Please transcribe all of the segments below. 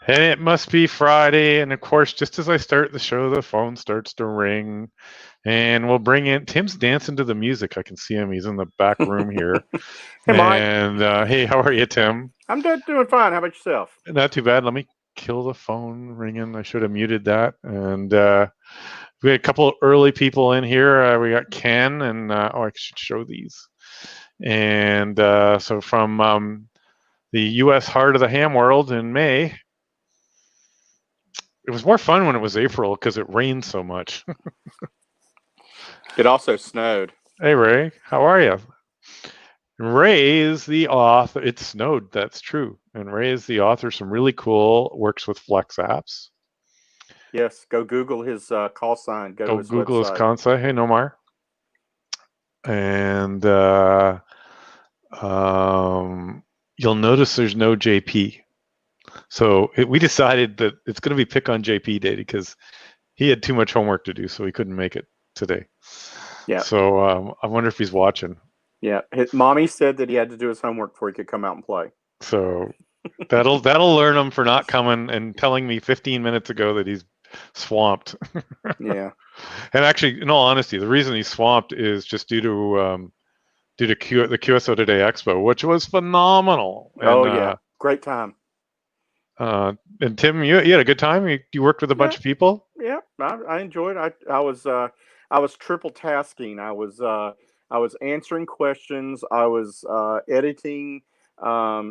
And it must be Friday, and of course, just as I start the show, the phone starts to ring, and we'll bring in Tim's dancing to the music. I can see him; he's in the back room here. Hey, Mike. And hey, how are you, Tim? I'm doing fine. How about yourself? Not too bad. Let me kill the phone ringing. I should have muted that. And we had a couple of early people in here. We got Ken, and I should show these. And so from the U.S. heart of the ham world in May. It was more fun when it was April because it rained so much. It also snowed. Hey, Ray, how are you? Ray is the author. It snowed, that's true. And Ray is the author of some really cool, works with Flex apps. Yes, go Google his call sign. Go to his Google his website. concept. Hey, Nomar. And you'll notice there's no JP. So we decided that it's going to be pick on JP day because he had too much homework to do, so he couldn't make it today. Yeah. So I wonder if he's watching. Yeah, his mommy said that he had to do his homework before he could come out and play. So that'll learn him for not coming and telling me 15 minutes ago that he's swamped. Yeah. And actually, in all honesty, the reason he's swamped is just due to the QSO Today Expo, which was phenomenal. And, yeah, great time. And Tim, you had a good time. You worked with a bunch of people. Yeah, I enjoyed it. I was triple tasking. I was answering questions. I was editing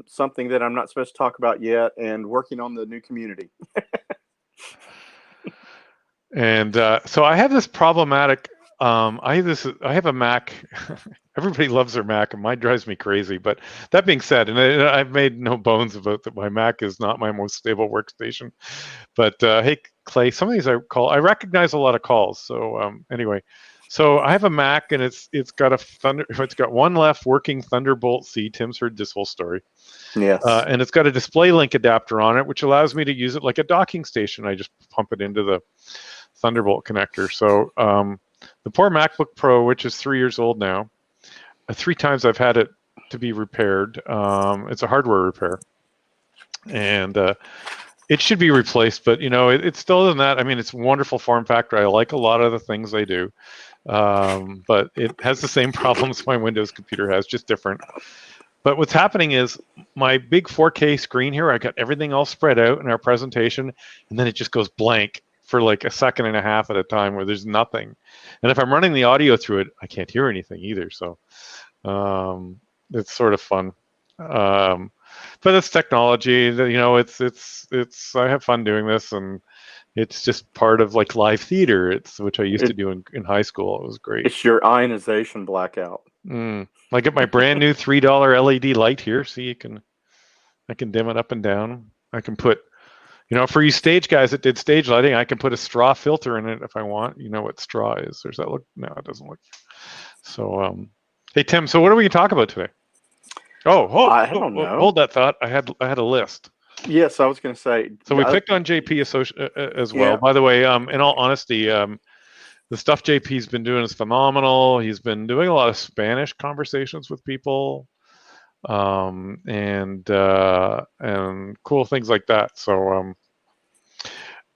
something that I'm not supposed to talk about yet, and working on the new community. And so I have this problematic. I have a Mac. Everybody loves their Mac, and mine drives me crazy. But that being said, and I've made no bones about that, my Mac is not my most stable workstation. But hey, Clay, some of these I recognize a lot of calls. So anyway, so I have a Mac, and it's got one left working Thunderbolt C. Tim's heard this whole story. Yes. And it's got a display link adapter on it, which allows me to use it like a docking station. I just pump it into the Thunderbolt connector. So the poor MacBook Pro, which is 3 years old now, 3 times I've had it to be repaired. It's a hardware repair, and it should be replaced. But it's still than that. I mean, it's a wonderful form factor. I like a lot of the things they do, but it has the same problems my Windows computer has, just different. But what's happening is my big 4K screen here, I got everything all spread out in our presentation, and then it just goes blank for like a second and a half at a time where there's nothing. And if I'm running the audio through it, I can't hear anything either. So it's sort of fun. But it's technology. It's I have fun doing this, and it's just part of like live theater. Which I used to do in high school. It was great. It's your ionization blackout. I get my brand new $3 LED light here. See, I can dim it up and down. I can put, for you stage guys that did stage lighting, I can put a straw filter in it if I want. You know what straw is? Does that look? No, it doesn't look. So, hey Tim, so what are we going to talk about today? I don't know. Hold that thought. I had a list. Yes, I was going to say. So we picked on JP as well. Yeah. By the way, in all honesty, the stuff JP's been doing is phenomenal. He's been doing a lot of Spanish conversations with people, and cool things like that. So,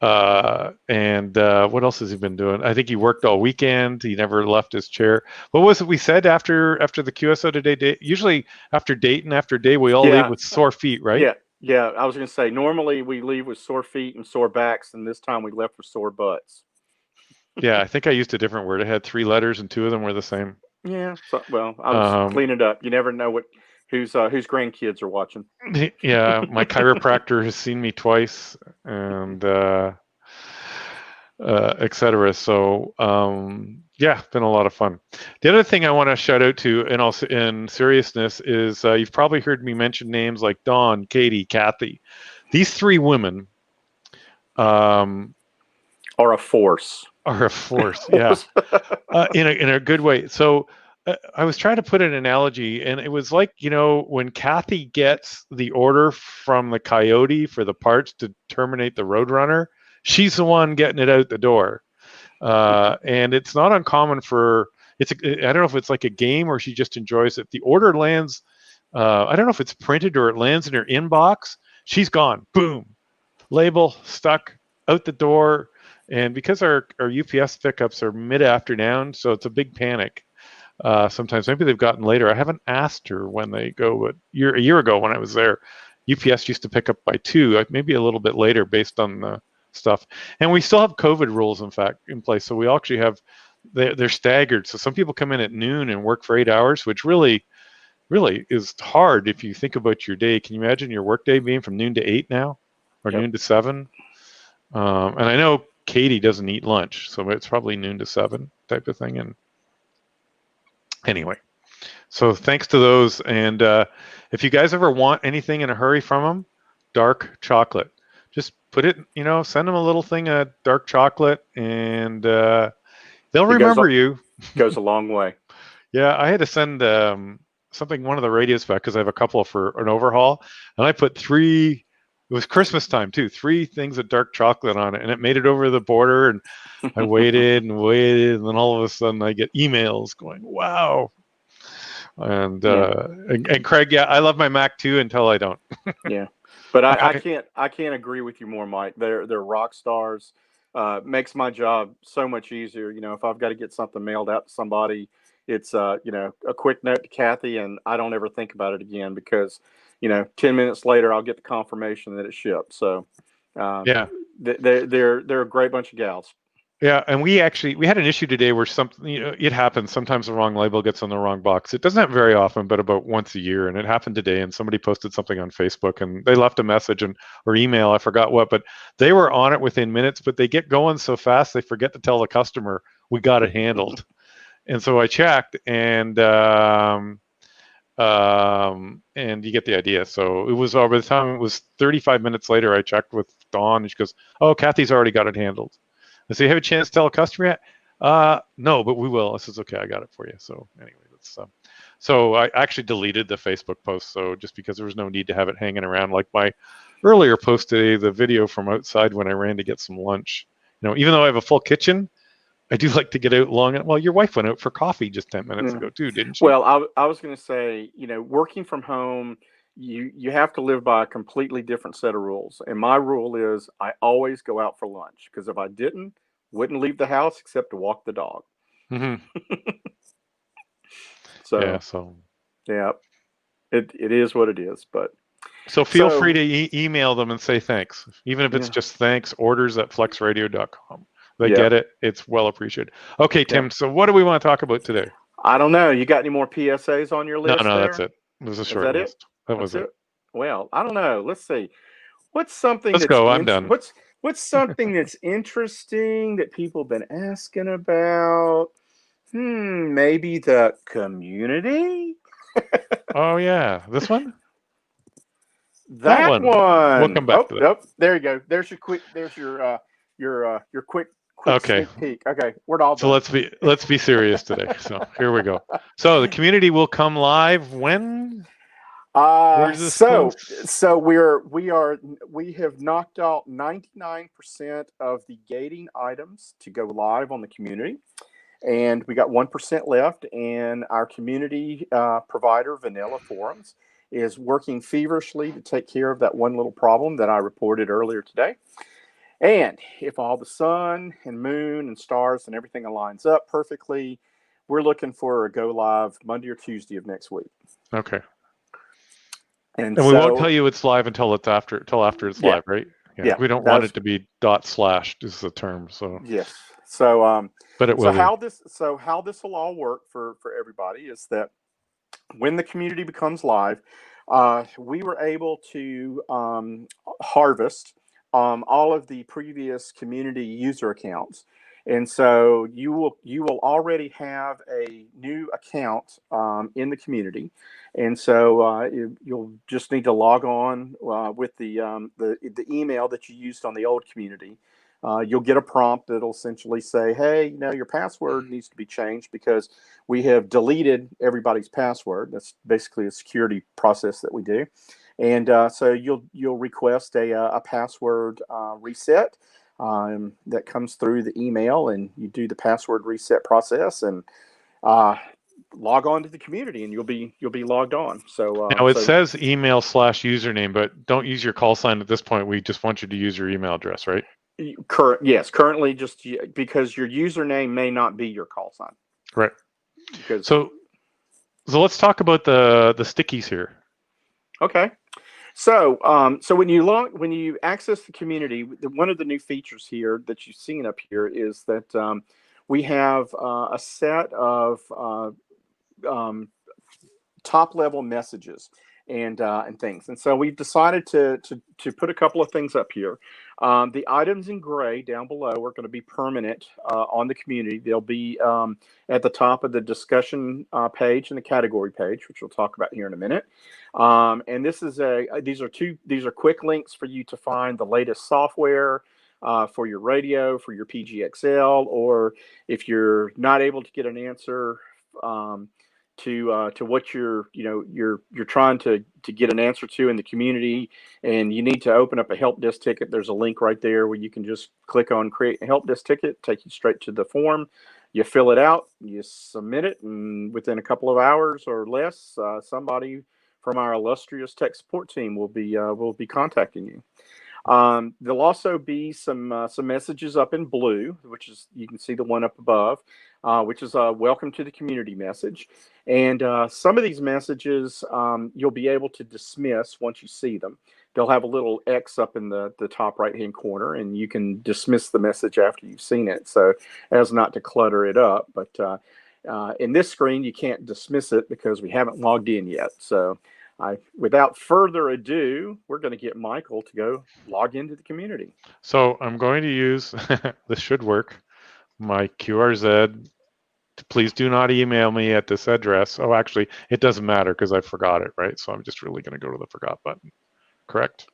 what else has he been doing? I think he worked all weekend. He never left his chair. What was it we said after the QSO Today? Usually after day, we all leave with sore feet, right? Yeah. I was going to say normally we leave with sore feet and sore backs, and this time we left with sore butts. Yeah, I think I used a different word. It had 3 letters, and 2 of them were the same. Yeah. So, well, I'll just clean it up. You never know whose grandkids are watching. Yeah, my chiropractor has seen me twice, and etc. So yeah, been a lot of fun. The other thing I want to shout out to, and also in seriousness, is you've probably heard me mention names like Dawn, Katie, Kathy. These 3 women are a force. Yeah, in a good way. So I was trying to put an analogy, and it was like, when Kathy gets the order from the Coyote for the parts to terminate the Roadrunner, she's the one getting it out the door. And it's not uncommon I don't know if it's like a game or she just enjoys it. The order lands, I don't know if it's printed or it lands in her inbox. She's gone, boom. label stuck out the door. And because our UPS pickups are mid-afternoon, so it's a big panic. Sometimes maybe they've gotten later. I haven't asked her when they go, but a year ago when I was there, UPS used to pick up by 2, maybe a little bit later based on the stuff. And we still have COVID rules, in fact, in place. So we actually have, they're staggered. So some people come in at noon and work for 8 hours, which really is hard if you think about your day. Can you imagine your workday being from noon to 8 now, or Yep. noon to 7? And I know Katie doesn't eat lunch, so it's probably noon to 7 type of thing. And anyway, so thanks to those. And if you guys ever want anything in a hurry from them, dark chocolate. Just put it, send them a little thing of dark chocolate, and they'll remember you. Goes a long way. Yeah, I had to send something, one of the radios back, because I have a couple for an overhaul, and I put 3. It was Christmas time too. 3 things of dark chocolate on it, and it made it over the border. And I waited and waited, and then all of a sudden I get emails going, "Wow!" And and Craig, yeah, I love my Mac too until I don't. Yeah, but I can't agree with you more, Mike. They're rock stars. Makes my job so much easier. If I've got to get something mailed out to somebody, it's a quick note to Kathy, and I don't ever think about it again, because 10 minutes later I'll get the confirmation that it's shipped. So Yeah. they're a great bunch of gals. Yeah, and we had an issue today where something, it happens. Sometimes the wrong label gets on the wrong box. It doesn't happen very often, but about once a year. And it happened today, and somebody posted something on Facebook, and they left a message or email, I forgot what, but they were on it within minutes, but they get going so fast they forget to tell the customer we got it handled. And so I checked, and you get the idea. So it was, by the time it was 35 minutes later, I checked with Dawn, and she goes, "Oh, Kathy's already got it handled." I say, "You have a chance to tell a customer yet?" No, but we will. I says, "Okay, I got it for you." So anyway, that's so I actually deleted the Facebook post, so just because there was no need to have it hanging around. Like my earlier post today, the video from outside when I ran to get some lunch. Even though I have a full kitchen, I do like to get out long. Well, your wife went out for coffee just 10 minutes ago too, didn't she? Well, I was going to say, working from home, you have to live by a completely different set of rules. And my rule is I always go out for lunch, because if I wouldn't leave the house except to walk the dog. Mm-hmm. So yeah, it is what it is. But so feel free to email them and say thanks, even if it's just thanks, orders@flexradio.com. They get it. It's well appreciated. Okay, Tim. So what do we want to talk about today? I don't know. You got any more PSAs on your list? No, that's it. It was a short list. That was it. Well, I don't know. Let's see. What's something? Let's go. I'm done. What's something that's interesting that people have been asking about? Maybe the community. Oh yeah, this one. That one. We'll come back to that. Yep. There you go. There's your quick. There's your quick sneak peek. Okay, we're all done. So let's be serious today. So here we go. So the community will come live when? So we have knocked out 99% of the gating items to go live on the community, and we got 1% left. And our community provider, Vanilla Forums, is working feverishly to take care of that one little problem that I reported earlier today. And if all the sun and moon and stars and everything aligns up perfectly, we're looking for a go live Monday or Tuesday of next week. Okay. And we won't tell you it's live until after it's live, right? Yeah. We don't want it to be ./ is the term. So yes. So but it will. So how this will all work for everybody is that when the community becomes live, we were able to harvest all of the previous community user accounts. And so you will already have a new account in the community, and so you'll just need to log on with the email that you used on the old community. You'll get a prompt that'll essentially say, "Hey, your password needs to be changed because we have deleted everybody's password." That's basically a security process that we do, and so you'll request a password reset. That comes through the email, and you do the password reset process, and log on to the community, and you'll be logged on. So now it says email/username, but don't use your call sign at this point. We just want you to use your email address, right? Currently just because your username may not be your call sign. Right. Because so let's talk about the stickies here. Okay. So when you access the community, one of the new features here that you've seen up here is that we have a set of top level messages and things. And so we've decided to put a couple of things up here. The items in gray down below are going to be permanent on the community. They'll be at the top of the discussion page and the category page, which we'll talk about here in a minute. And this is these are quick links for you to find the latest software for your radio, for your PGXL, or if you're not able to get an answer to what you're trying to get an answer to in the community, and you need to open up a help desk ticket. There's a link right there where you can just click on create a help desk ticket, take you straight to the form. You fill it out, you submit it, and within a couple of hours or less, somebody from our illustrious tech support team will be contacting you. There'll also be some messages up in blue, which is, you can see the one up above, which is a welcome to the community message. And some of these messages you'll be able to dismiss once you see them. They'll have a little X up in the top right-hand corner, and you can dismiss the message after you've seen it, so as not to clutter it up. But in this screen, you can't dismiss it because we haven't logged in yet. So without further ado, we're going to get Michael to go log into the community. So I'm going to use, this should work, my QRZ. Please do not email me at this address. Oh, actually, it doesn't matter because I forgot it, right? So I'm just really going to go to the forgot button. Correct.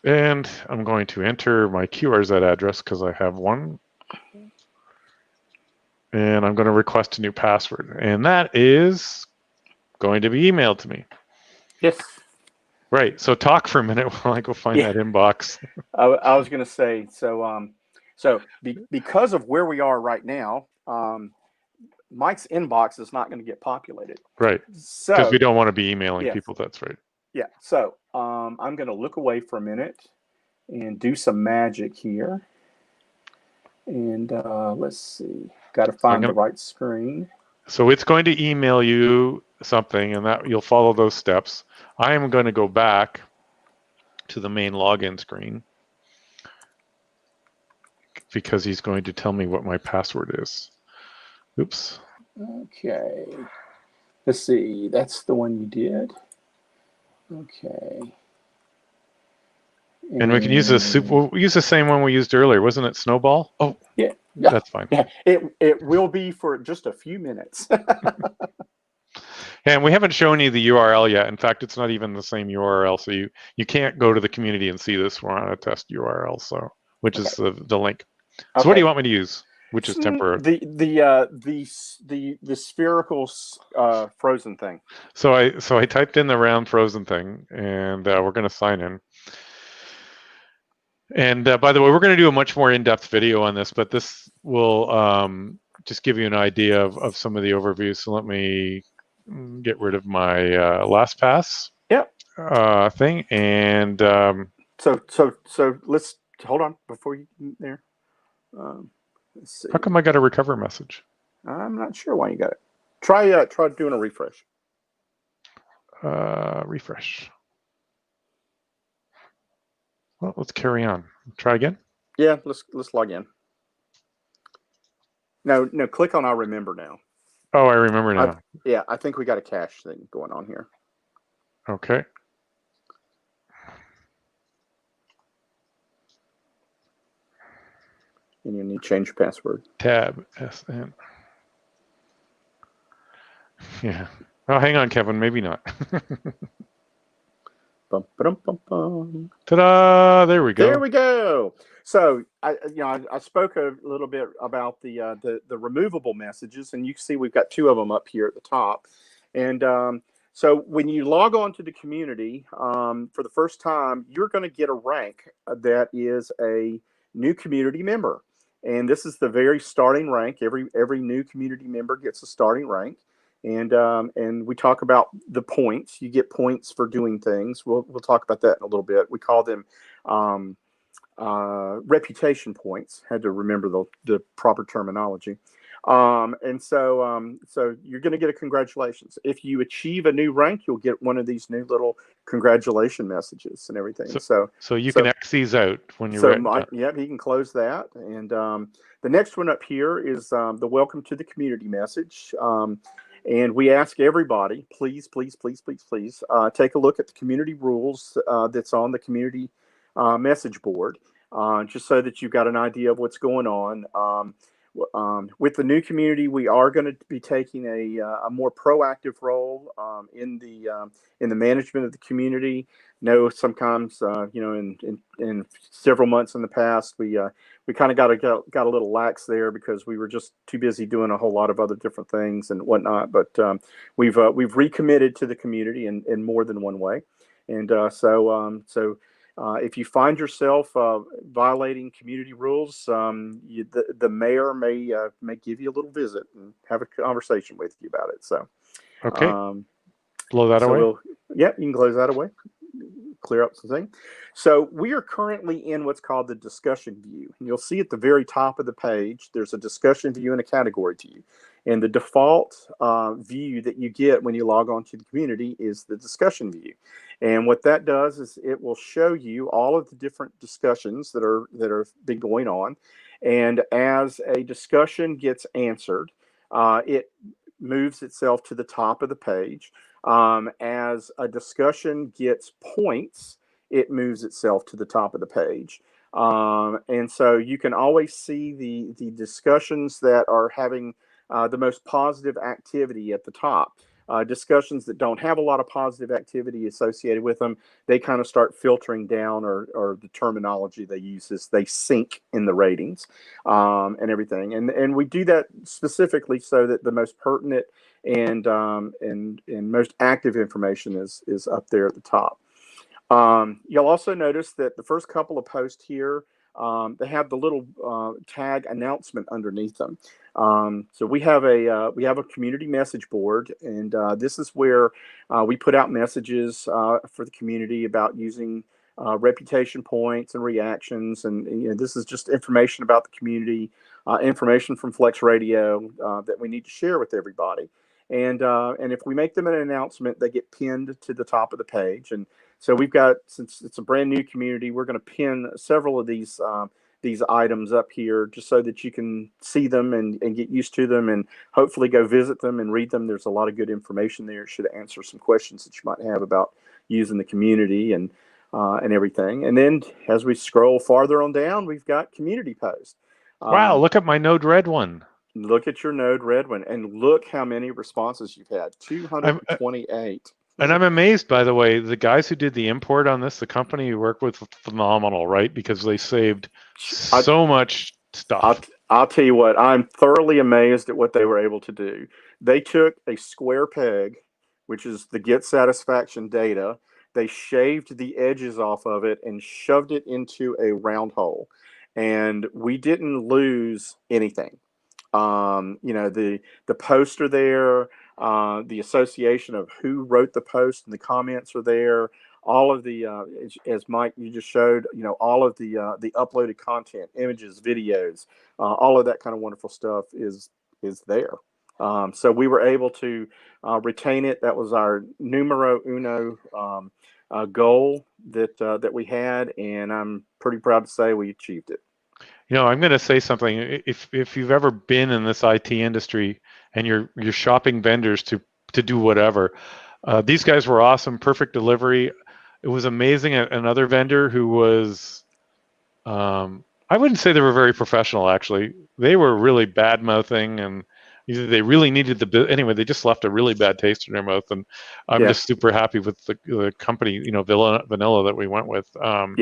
And I'm going to enter my QRZ address because I have one. And I'm going to request a new password. And that is going to be emailed to me. Yes. Right. So talk for a minute while I go find that inbox. I was going to say, because of where we are right now, Mike's inbox is not going to get populated. Right. So because we don't want to be emailing people. That's right. Yeah. So I'm going to look away for a minute and do some magic here. And let's see. Got to find the right screen. So it's going to email you something, and that you'll follow those steps. I am going to go back to the main login screen because he's going to tell me what my password is. Oops. Okay. Let's see. That's the one you did. Okay. And we can use this. We'll use the same one we used earlier, wasn't it? Snowball. Oh, yeah. That's fine. Yeah. It will be for just a few minutes. And we haven't shown you the URL yet. In fact, it's not even the same URL, so you can't go to the community and see this. We're on a test URL, so which is the link. So what do you want me to use? Which is temporary. The spherical frozen thing. So I typed in the round frozen thing, and we're going to sign in. And by the way, we're going to do a much more in-depth video on this, but this will just give you an idea of some of the overviews. So let me get rid of my LastPass thing, and so let's hold on before you there. Let's see. How come I got a recover message? I'm not sure why you got it. Try doing a refresh. Refresh. Well, let's carry on. Try again. Yeah, let's log in. No, click on I remember now. Oh, I remember now. I think we got a cache thing going on here. Okay. And you need to change your password. Tab SN. Yeah. Oh, hang on, Kevin. Maybe not. Bum, ba-dum, bum, bum. Ta-da! There we go. There we go. So I spoke a little bit about the removable messages, and you can see we've got two of them up here at the top. And so when you log on to the community for the first time, you're going to get a rank that is a new community member. And this is the very starting rank. Every new community member gets a starting rank. And we talk about the points. You get points for doing things. We'll talk about that in a little bit. We call them reputation points. Had to remember the proper terminology. So you're going to get a congratulations. If you achieve a new rank, you'll get one of these new little congratulation messages and everything. So you can X these out when you're ready. Mike, yeah, he can close that. And the next one up here is the welcome to the community message. And we ask everybody, please, take a look at the community rules that's on the community message board, just so that you've got an idea of what's going on. With the new community, we are going to be taking a more proactive role in the management of the community. Sometimes in several months in the past, we kind of got a little lax there because we were just too busy doing a whole lot of other different things and whatnot. But we've recommitted to the community in more than one way, and so. If you find yourself violating community rules, the mayor may give you a little visit and have a conversation with you about it. So, okay, blow that away. You can close that away. Clear up some things. So we are currently in what's called the discussion view. And you'll see at the very top of the page, there's a discussion view and a category view. And the default view that you get when you log on to the community is the discussion view. And what that does is it will show you all of the different discussions that are been going on. And as a discussion gets answered, it moves itself to the top of the page. As a discussion gets points, it moves itself to the top of the page. And so you can always see the discussions that are having the most positive activity at the top. Discussions that don't have a lot of positive activity associated with them, they kind of start filtering down, or the terminology they use is they sink in the ratings and everything. And we do that specifically so that the most pertinent and most active information is up there at the top. You'll also notice that the first couple of posts here, they have the little tag announcement underneath them. So we have a community message board, and this is where we put out messages for the community about using reputation points and reactions, and this is just information about the community, information from Flex Radio that we need to share with everybody. And if we make them an announcement, they get pinned to the top of the page. And so we've got, since it's a brand new community, we're going to pin several of these items up here just so that you can see them and get used to them, and hopefully go visit them and read them. There's a lot of good information there. It should answer some questions that you might have about using the community and everything. And then as we scroll farther on down, we've got community posts. Wow, look at my Node-RED one. Look at your Node-RED one, and look how many responses you've had. 228. And I'm amazed, by the way, the guys who did the import on this, the company you work with, phenomenal, right? Because they saved so much stuff. I'll tell you what, I'm thoroughly amazed at what they were able to do. They took a square peg, which is the get satisfaction data. They shaved the edges off of it and shoved it into a round hole. And we didn't lose anything. The posts are there. The association of who wrote the post and the comments are there. All of the, as Mike, you just showed, all of the uploaded content, images, videos, all of that kind of wonderful stuff is there. So we were able to retain it. That was our numero uno goal that we had, and I'm pretty proud to say we achieved it. I'm going to say something. If you've ever been in this IT industry and you're shopping vendors to do whatever, these guys were awesome. Perfect delivery. It was amazing. Another vendor who was, I wouldn't say they were very professional. Actually, they were really bad mouthing, and either they really needed anyway. They just left a really bad taste in their mouth, and I'm just super happy with the company, Vanilla that we went with. And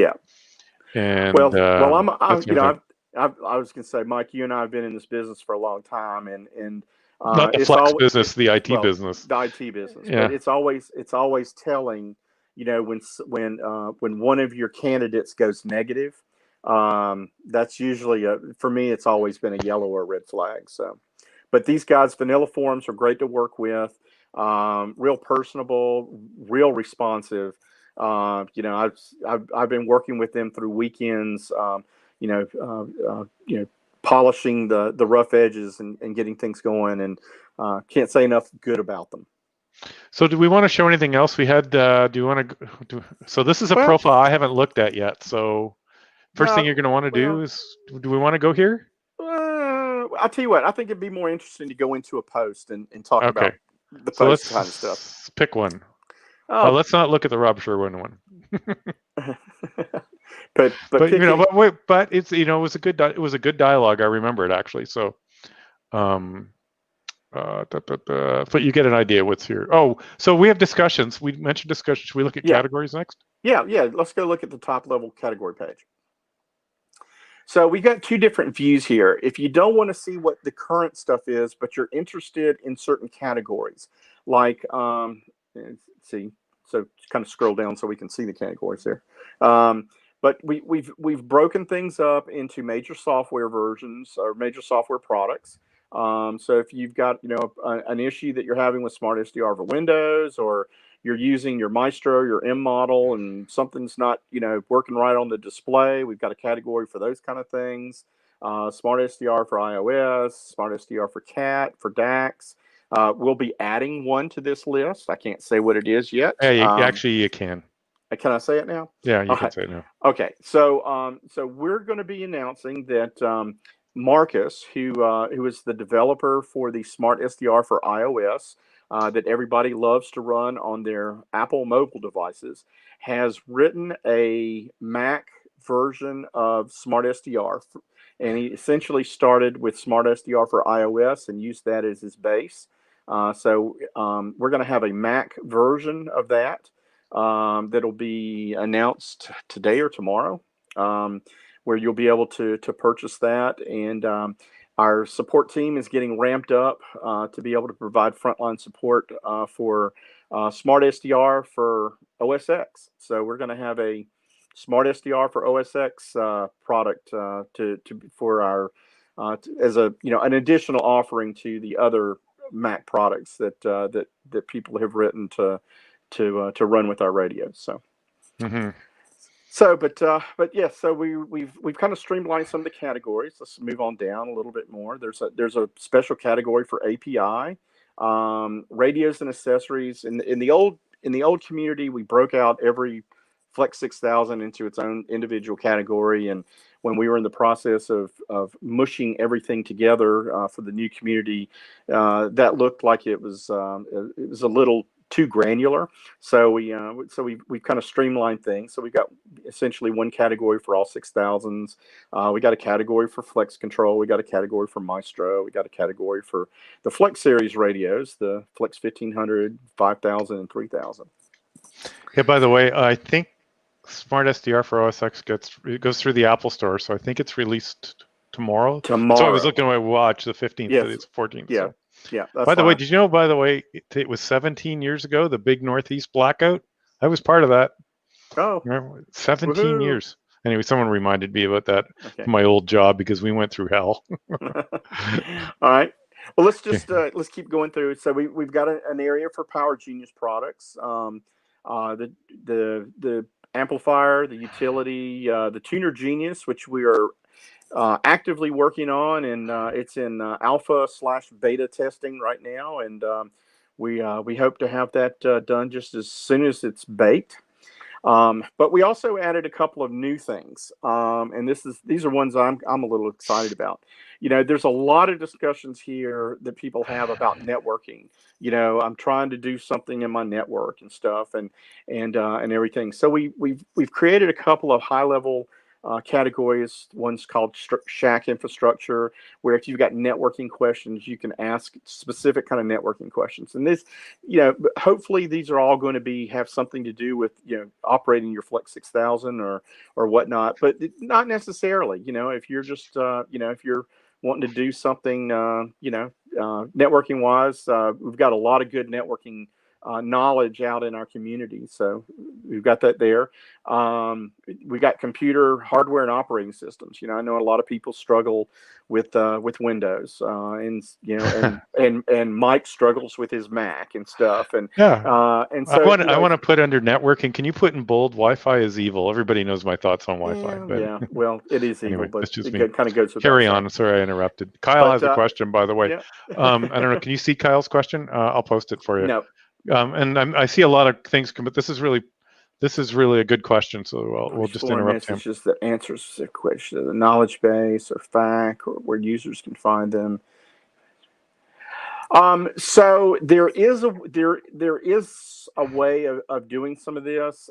I was going to say, Mike, you and I have been in this business for a long time, and not the Flex business, the IT business. The IT business. Yeah. But it's always telling, when one of your candidates goes negative, that's usually for me, it's always been a yellow or red flag. So, but these guys, Vanilla Forms, are great to work with. Real personable, real responsive. I've been working with them through weekends. Polishing the rough edges and getting things going, and can't say enough good about them. So do we want to show anything else? We had, do you want to, so this is a profile I haven't looked at yet. So first thing you're going to want to do is, do we want to go here? I'll tell you what, I think it'd be more interesting to go into a post and talk about the post kind of stuff. Let's pick one. Oh, let's not look at the Rob Sherwin one. but it's, it was a good dialogue. I remember it actually. So, but you get an idea what's here. Oh, so we have discussions. We mentioned discussions. Should we look at categories next? Yeah. Let's go look at the top level category page. So we got two different views here. If you don't want to see what the current stuff is, but you're interested in certain categories, like see, so kind of scroll down so we can see the categories there. But we've broken things up into major software versions or major software products. So if you've got an issue that you're having with Smart SDR for Windows, or you're using your Maestro, your M model, and something's not working right on the display, we've got a category for those kind of things. Smart SDR for iOS, Smart SDR for CAT, for DAX. We'll be adding one to this list. I can't say what it is yet. Yeah, actually you can. Can I say it now? Yeah, you can say it now. Okay, so we're going to be announcing that Marcus, who is the developer for the Smart SDR for iOS, that everybody loves to run on their Apple mobile devices, has written a Mac version of Smart SDR, and he essentially started with Smart SDR for iOS and used that as his base. So we're going to have a Mac version of that that'll be announced today or tomorrow, where you'll be able to purchase that. And our support team is getting ramped up to be able to provide frontline support for Smart SDR for OS X. So we're going to have a Smart SDR for OS X product for our as an additional offering to the other Mac products that people have written to run with our radios. So. Mm-hmm. So, but yeah, so we've kind of streamlined some of the categories. Let's move on down a little bit more. There's a special category for API, radios and accessories. In the old community, we broke out every Flex 6000 into its own individual category, and when we were in the process of mushing everything together for the new community, that looked like it was a little too granular. So we've kind of streamlined things. So we got essentially one category for all 6000s. We got a category for Flex Control. We got a category for Maestro. We got a category for the Flex series radios, the Flex 1500, 5000, and 3000. Yeah. By the way, I think Smart SDR for OS X goes through the Apple Store, so I think it's released tomorrow. So I was looking at my watch, the 15th. Yes. It's 14th. Yeah. So. Yeah. By the way, did you know? By the way, it was 17 years ago, the big Northeast blackout. I was part of that. Oh, remember? 17 years. Anyway, someone reminded me about that from my old job because we went through hell. All right. Well, let's just let's keep going through. So we've got an area for Power Genius products. The amplifier, the utility, the Tuner Genius, which we are actively working on, and it's in alpha/beta testing right now, and we hope to have that done just as soon as it's baked. But we also added a couple of new things, and these are ones I'm a little excited about. There's a lot of discussions here that people have about networking. I'm trying to do something in my network and stuff, and everything. So we've created a couple of high level categories. One's called Shack Infrastructure, where if you've got networking questions, you can ask specific kind of networking questions. And this, hopefully these are all going to have something to do with, operating your Flex 6000 or whatnot, but not necessarily. If you're just, if you're wanting to do something, networking wise, we've got a lot of good networking knowledge out in our community. So we've got that there. We got computer hardware and operating systems. I know a lot of people struggle with Windows, and Mike struggles with his Mac and stuff. And yeah, and so I want to put under networking. Can you put in bold? Wi-Fi is evil. Everybody knows my thoughts on Wi-Fi. But yeah, well, it is anyway, evil, but that's just it me. kind of goes with Carry on. Sorry, I interrupted. Kyle has a question, by the way. Yeah. I don't know. Can you see Kyle's question? I'll post it for you. No. And I see a lot of things, but this is really a good question. So we'll just interrupt him. Messages that answers the question, the knowledge base or FAQ, or where users can find them. So there is a way of doing some of this.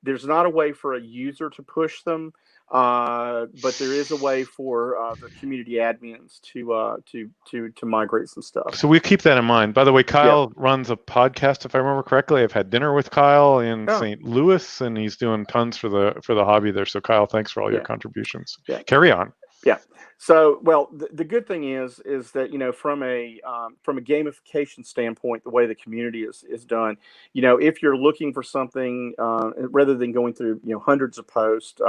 There's not a way for a user to push them, but there is a way for the community admins to migrate some stuff. So we keep that in mind. By the way, Kyle runs a podcast, if I remember correctly. I've had dinner with Kyle in St. Louis, and he's doing tons for the hobby there. So Kyle, thanks for all your contributions. Yeah. Carry on. Yeah. So, well, the good thing is that, from a gamification standpoint, the way the community is done, if you're looking for something, rather than going through, hundreds of posts,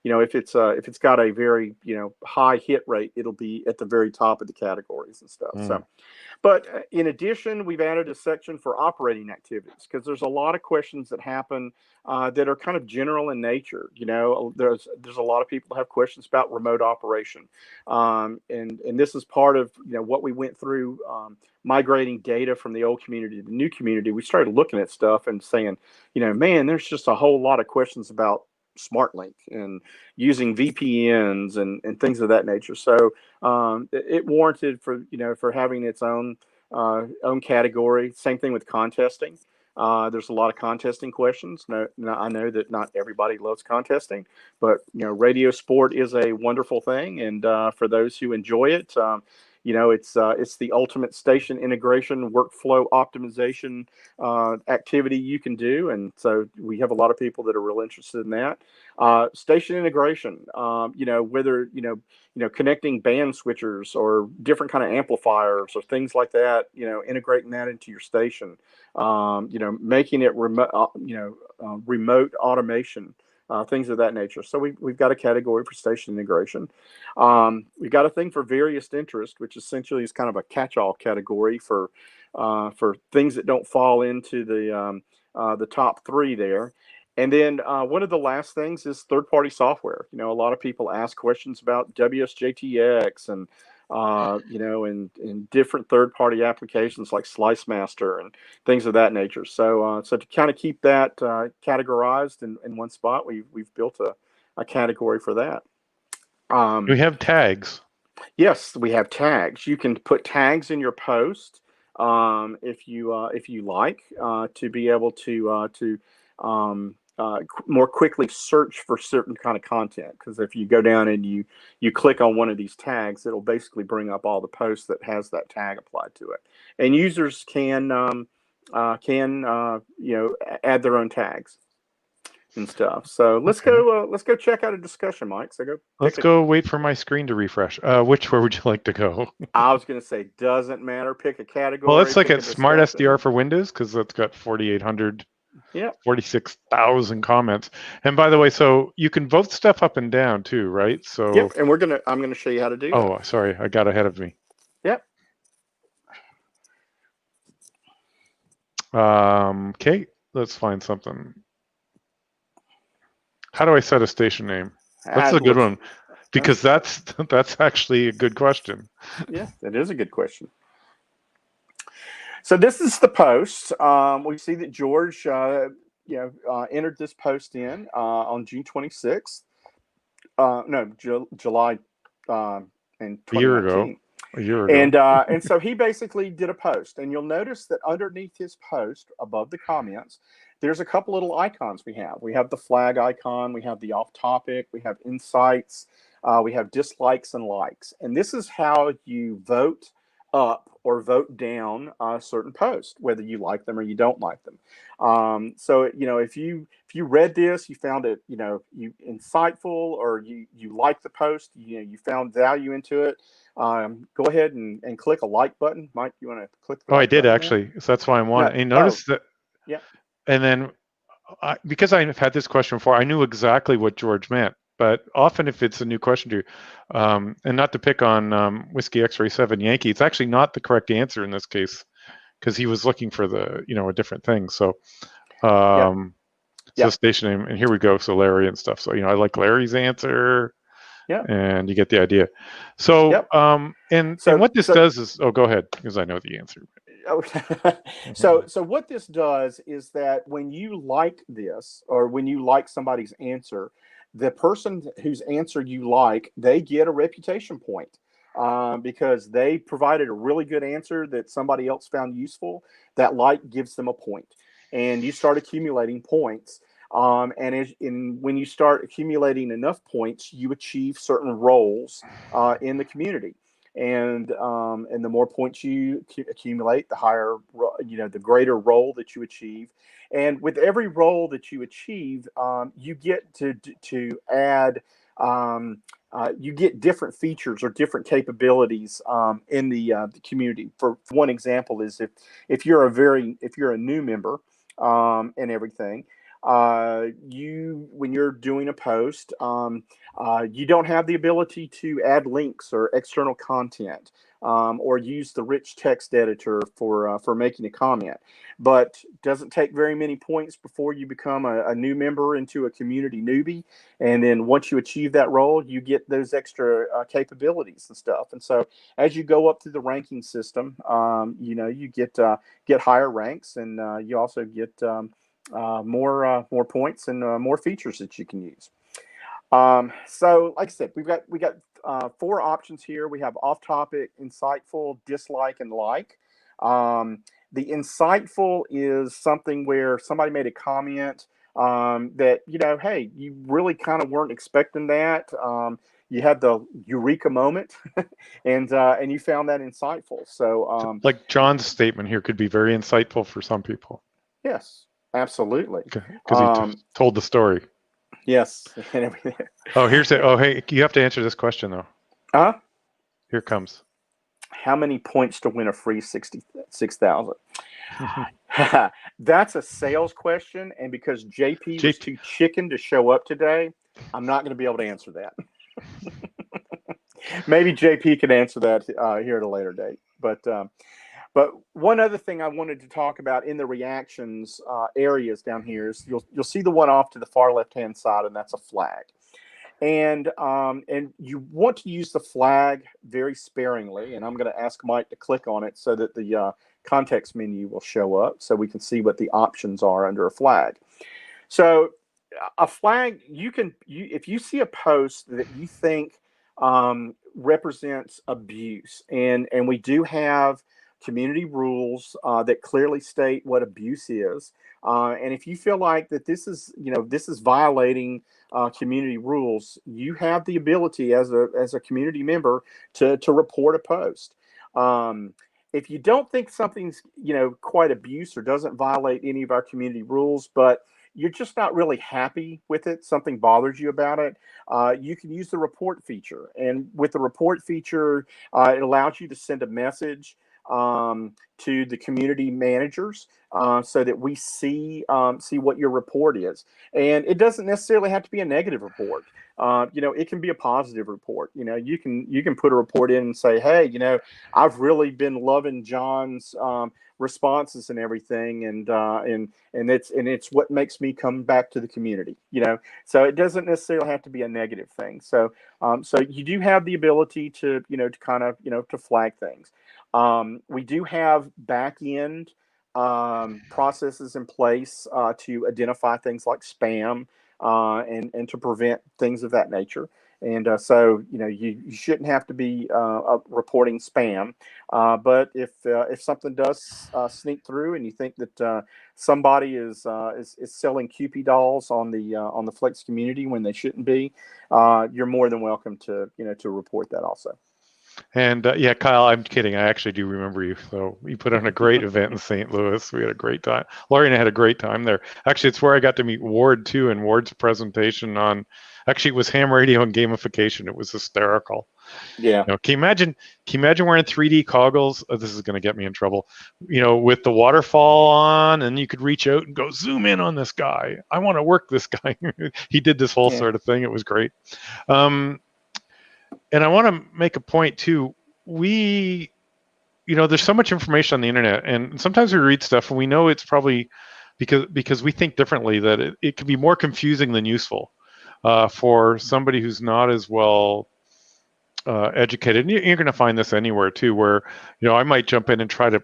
if it's got a very, high hit rate, it'll be at the very top of the categories and stuff. So, but in addition, we've added a section for operating activities, because there's a lot of questions that happen that are kind of general in nature. There's a lot of people have questions about remote operation, and this is part of what we went through, migrating data from the old community to the new community. We started looking at stuff and saying, man, there's just a whole lot of questions about SmartLink and using VPNs and things of that nature. So it warranted for having its own category. Same thing with contesting. There's a lot of contesting questions. I know that not everybody loves contesting, but radio sport is a wonderful thing, and for those who enjoy it, it's the ultimate station integration workflow optimization activity you can do, and so we have a lot of people that are real interested in that. Station integration, whether connecting band switchers or different kind of amplifiers or things like that, integrating that into your station, making it remote, remote automation. Things of that nature. So we've got a category for station integration. We've got a thing for various interest, which essentially is kind of a catch-all category for things that don't fall into the top three there. And then one of the last things is third-party software. A lot of people ask questions about WSJTX and and different third-party applications like Slice Master and things of that nature. So to kind of keep that categorized in one spot, we've built a category for that. We have tags. Yes, we have tags. You can put tags in your post if you like, to be able to more quickly search for certain kind of content. Because if you go down and you click on one of these tags, it'll basically bring up all the posts that has that tag applied to it. And users can add their own tags and stuff. So let's go check out a discussion, Mike. So let's go wait for my screen to refresh. Where would you like to go? I was going to say, doesn't matter. Pick a category. Well, let's look at Smart SDR for Windows, because that's got 4,800. Yeah, 46,000 comments. And by the way, so you can vote stuff up and down too, right? So yep. And I'm gonna show you how to do that. Oh, sorry, I got ahead of me. Yep. Okay, let's find something. How do I set a station name? That's a good one, because that's actually a good question. Yeah, that is a good question. So this is the post. We see that George, entered this post in on June 26th. July, in 2019. A year ago. And so he basically did a post, and you'll notice that underneath his post, above the comments, there's a couple little icons we have. We have the flag icon, we have the off topic, we have insights, we have dislikes and likes, and this is how you vote up or vote down a certain post, whether you like them or you don't like them. So if you read this, you found it you insightful, or you like the post, you found value into it. Go ahead and click a like button. Mike, you want to click the Oh, I like did button there? actually. So that's why I No. wanted. And Oh, notice that, yeah. and then because I've had this question before, I knew exactly what George meant. But often, if it's a new question to you, and not to pick on Whiskey X-Ray 7 Yankee, it's actually not the correct answer in this case, because he was looking for a different thing. So, Yep. so Yep. station name, and here we go. So Larry and stuff. So I like Larry's answer, Yep. and you get the idea. So, Yep. and So what this does is, go ahead, because I know the answer. so what this does is that when you like this, or when you like somebody's answer, the person whose answer you like, they get a reputation point, because they provided a really good answer that somebody else found useful. That like gives them a point, and you start accumulating points. When you start accumulating enough points, you achieve certain roles in the community. And the more points you accumulate, the higher, the greater role that you achieve. And with every role that you achieve, you get to add. You get different features or different capabilities in the community. For one example, is if you're a new member, and everything, when you're doing a post, you don't have the ability to add links or external content, or use the rich text editor for making a comment. But doesn't take very many points before you become a new member into a community newbie. And then once you achieve that role, you get those extra capabilities and stuff. And so as you go up through the ranking system, you get higher ranks, and you also get more points and more features that you can use. So, like I said, we got 4 options here. We have off topic, insightful, dislike, and like. The insightful is something where somebody made a comment that hey, you really kind of weren't expecting that. You had the eureka moment, and you found that insightful. So, Like John's statement here could be very insightful for some people. yes, absolutely. Because he told the story. Yes, and everything. Oh, hey, you have to answer this question though. Uh-huh. Here it comes. How many points to win a free 66,000? That's a sales question, and because JP was too chicken to show up today, I'm not going to be able to answer that. Maybe JP can answer that here at a later date. But one other thing I wanted to talk about in the reactions areas down here is you'll see the one off to the far left hand side, and that's a flag. And you want to use the flag very sparingly. And I'm going to ask Mike to click on it so that the context menu will show up, so we can see what the options are under a flag. So a flag, if you see a post that you think represents abuse, and we do have community rules that clearly state what abuse is. And if you feel like that this is violating community rules, you have the ability as a community member to report a post. If you don't think something's quite abuse or doesn't violate any of our community rules, but you're just not really happy with it, something bothers you about it, you can use the report feature. And with the report feature, it allows you to send a message to the community managers so that we see what your report is. And it doesn't necessarily have to be a negative report. It can be a positive report. You can put a report in and say, hey, I've really been loving John's responses and everything, and it's what makes me come back to the community. So it doesn't necessarily have to be a negative thing. So you do have the ability to kind of to flag things. We do have back end processes in place to identify things like spam and to prevent things of that nature. And so you shouldn't have to be reporting spam. But if something does sneak through, and you think that somebody is selling Cupid dolls on the Flex community when they shouldn't be, you're more than welcome to report that also. And yeah, Kyle, I'm kidding. I actually do remember you. So you put on a great event in St. Louis. We had a great time. Laurie and I had a great time there. Actually, it's where I got to meet Ward too, and Ward's presentation on, actually it was ham radio and gamification. It was hysterical. Yeah. Can you imagine wearing 3D goggles? Oh, this is going to get me in trouble. With the waterfall on, and you could reach out and go zoom in on this guy. I want to work this guy. He did this whole sort of thing. It was great. And I want to make a point too. There's so much information on the internet, and sometimes we read stuff and we know it's probably because we think differently, that it can be more confusing than useful for somebody who's not as well educated. And you're going to find this anywhere too, where I might jump in and try to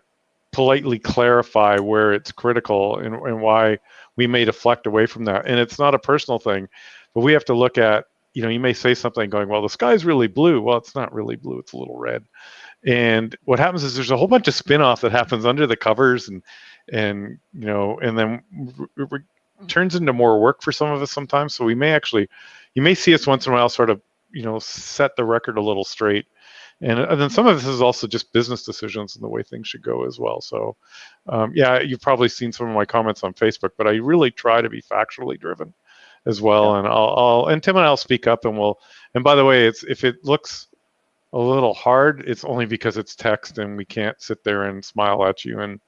politely clarify where it's critical and why we may deflect away from that. And it's not a personal thing, but we have to look at, you may say something going, well, the sky's really blue. Well, it's not really blue. It's a little red. And what happens is there's a whole bunch of spin-off that happens under the covers, and then it turns into more work for some of us sometimes. So you may see us once in a while sort of, set the record a little straight. And then some of this is also just business decisions and the way things should go as well. So yeah, you've probably seen some of my comments on Facebook, but I really try to be factually driven as well. Yeah. And Tim and I'll speak up, and by the way, if it looks a little hard, it's only because it's text and we can't sit there and smile at you and,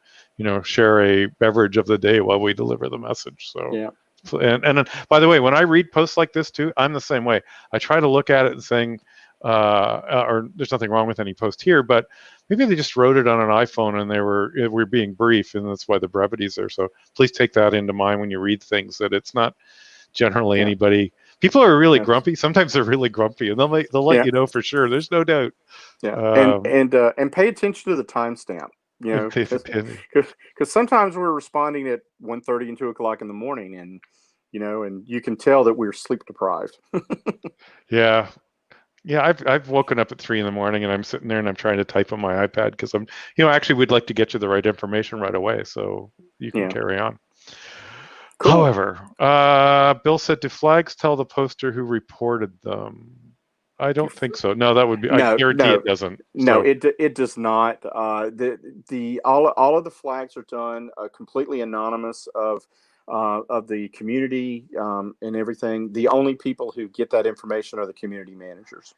share a beverage of the day while we deliver the message. So, yeah. And by the way, when I read posts like this too, I'm the same way. I try to look at it and saying, or there's nothing wrong with any post here, but maybe they just wrote it on an iPhone and we're being brief, and that's why the brevity's there. So please take that into mind when you read things, that it's not generally anybody. People are really grumpy. Sometimes they're really grumpy, and they'll let you know for sure. There's no doubt. Yeah, and pay attention to the timestamp. Because sometimes we're responding at 1:30 and 2 o'clock in the morning, and and you can tell that we're sleep deprived. Yeah. I've woken up at 3 in the morning, and I'm sitting there and I'm trying to type on my iPad because I'm, actually we'd like to get you the right information right away so you can carry on. Cool. However, Bill said, do flags tell the poster who reported them? I don't think so. No, that would be. I guarantee it doesn't. No, it does not. All of the flags are done completely anonymous of the community and everything. The only people who get that information are the community managers.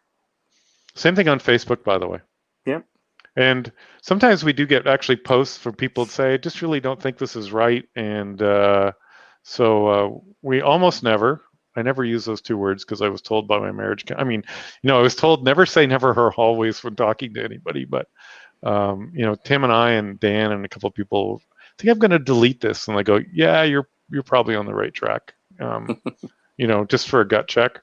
Same thing on Facebook, by the way. Yeah. And sometimes we do get actually posts from people that say, I just really don't think this is right. And so we almost never. I never use those two words because I was told by my marriage. I mean, I was told never say never or always when talking to anybody. But, Tim and I and Dan and a couple of people think I'm going to delete this. And I go, yeah, you're probably on the right track, just for a gut check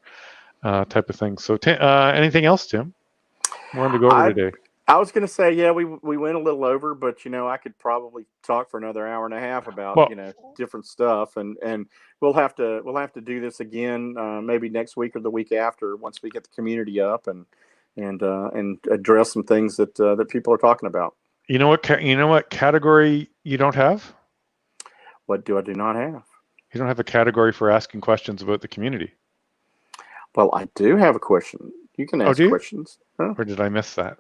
type of thing. So anything else, Tim? I wanted to go over today. I was going to say, yeah, we went a little over, but I could probably talk for another hour and a half about different stuff, and we'll have to do this again maybe next week or the week after once we get the community up and address some things that people are talking about. You know what category you don't have? What do I do not have? You don't have a category for asking questions about the community. Well, I do have a question. You can ask questions. Huh? Or did I miss that?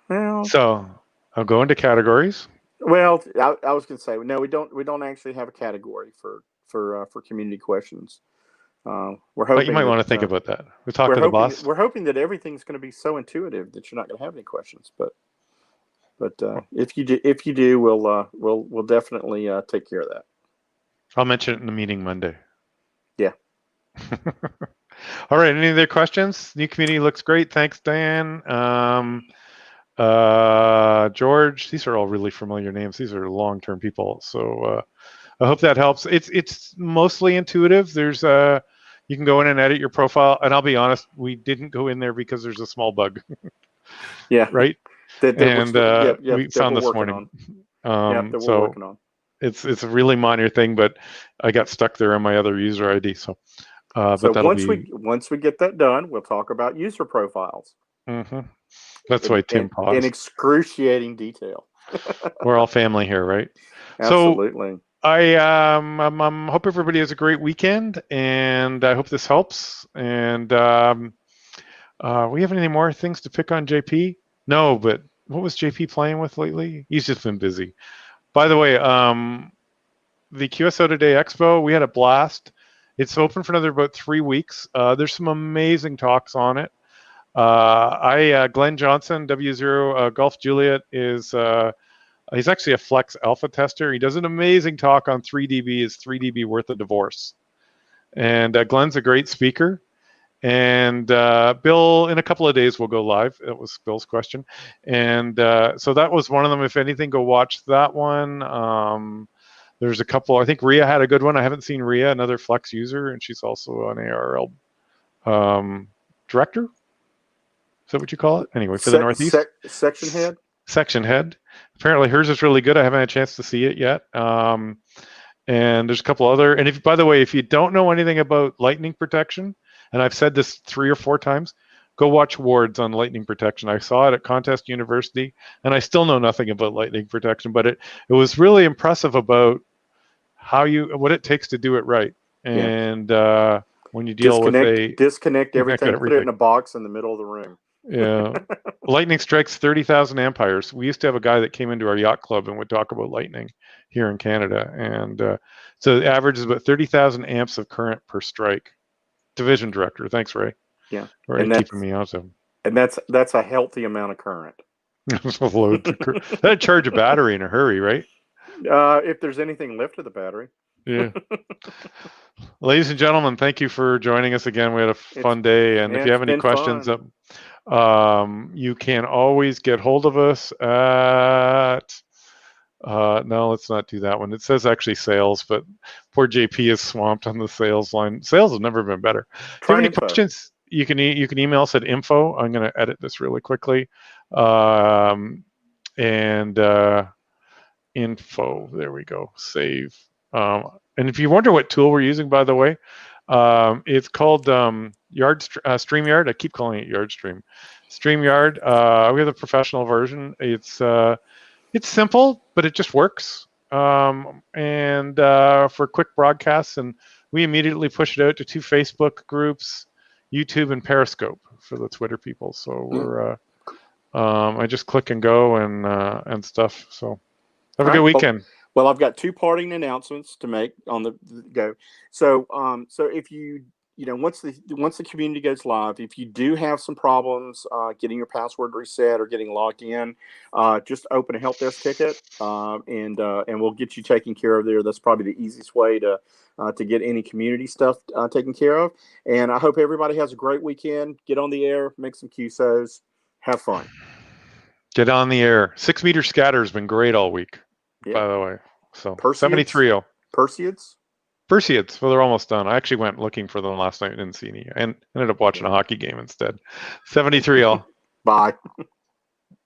Well, so I'll go into categories. Well, I was going to say, no, we don't actually have a category for community questions. We're hoping. But you might want to think about that. We talked to the boss. We're hoping that everything's going to be so intuitive that you're not going to have any questions. But if you do, we'll definitely take care of that. I'll mention it in the meeting Monday. Yeah. All right. Any other questions? New community looks great. Thanks, Dan. George, these are all really familiar names. These are long-term people. So I hope that helps. It's mostly intuitive. There's you can go in and edit your profile. And I'll be honest, we didn't go in there because there's a small bug. Yeah. Right. We found this morning. That we're working on. It's a really minor thing, but I got stuck there on my other user ID. So, but once we get that done, we'll talk about user profiles. Mm-hmm. That's why Tim paused. In excruciating detail. We're all family here, right? Absolutely. So I hope everybody has a great weekend, and I hope this helps. And We have any more things to pick on JP? No, but what was JP playing with lately? He's just been busy. By the way, the QSO Today Expo, we had a blast. It's open for another about 3 weeks. There's some amazing talks on it. Glenn Johnson, W0 Golf Juliet, is he's actually a Flex Alpha tester. He does an amazing talk on 3dB. Is 3dB worth a divorce? And Glenn's a great speaker. And Bill, in a couple of days, will go live. It was Bill's question. And so that was one of them. If anything, go watch that one. There's a couple. I think Rhea had a good one. I haven't seen Rhea, another Flex user, and she's also an ARL director. Is that what you call it? Anyway, for the Northeast. Section head? Section head. Apparently hers is really good. I haven't had a chance to see it yet. And there's a couple other. And if, by the way, if you don't know anything about lightning protection, and I've said this 3 or 4 times, go watch Wards on lightning protection. I saw it at Contest University, and I still know nothing about lightning protection, but it was really impressive about what it takes to do it right. And when you deal with disconnect everything, put it in a box in the middle of the room. Yeah. Lightning strikes 30,000 amperes. We used to have a guy that came into our yacht club and would talk about lightning here in Canada. And so the average is about 30,000 amps of current per strike. Division director. Thanks, Ray. Yeah. Ray keeping me out of. And that's a healthy amount of current. That'd charge a battery in a hurry, right? If there's anything left of the battery. Yeah. Ladies and gentlemen, thank you for joining us again. We had a fun day. And if you have any questions, you can always get hold of us at no, let's not do that one. It says actually sales, but poor JP is swamped on the sales line. Sales have never been better. If you have any questions, you can email us at info. I'm going to edit this really quickly. Info, there we go, save. And if you wonder what tool we're using, by the way, it's called StreamYard. I keep calling it YardStream. StreamYard. We have the professional version. It's simple, but it just works. And for quick broadcasts, and we immediately push it out to 2 Facebook groups, YouTube and Periscope for the Twitter people. So we're I just click and go and stuff. So have a good weekend. Well, I've got 2 parting announcements to make on the go. So if you once the community goes live, if you do have some problems getting your password reset or getting logged in, just open a help desk ticket, and we'll get you taken care of there. That's probably the easiest way to get any community stuff taken care of. And I hope everybody has a great weekend. Get on the air, make some QSOs, have fun. Get on the air. 6 meter scatter has been great all week. Yeah. By the way, so 73. Perseids. Well, they're almost done. I actually went looking for them last night and didn't see any, and ended up watching a hockey game instead. 73. Bye.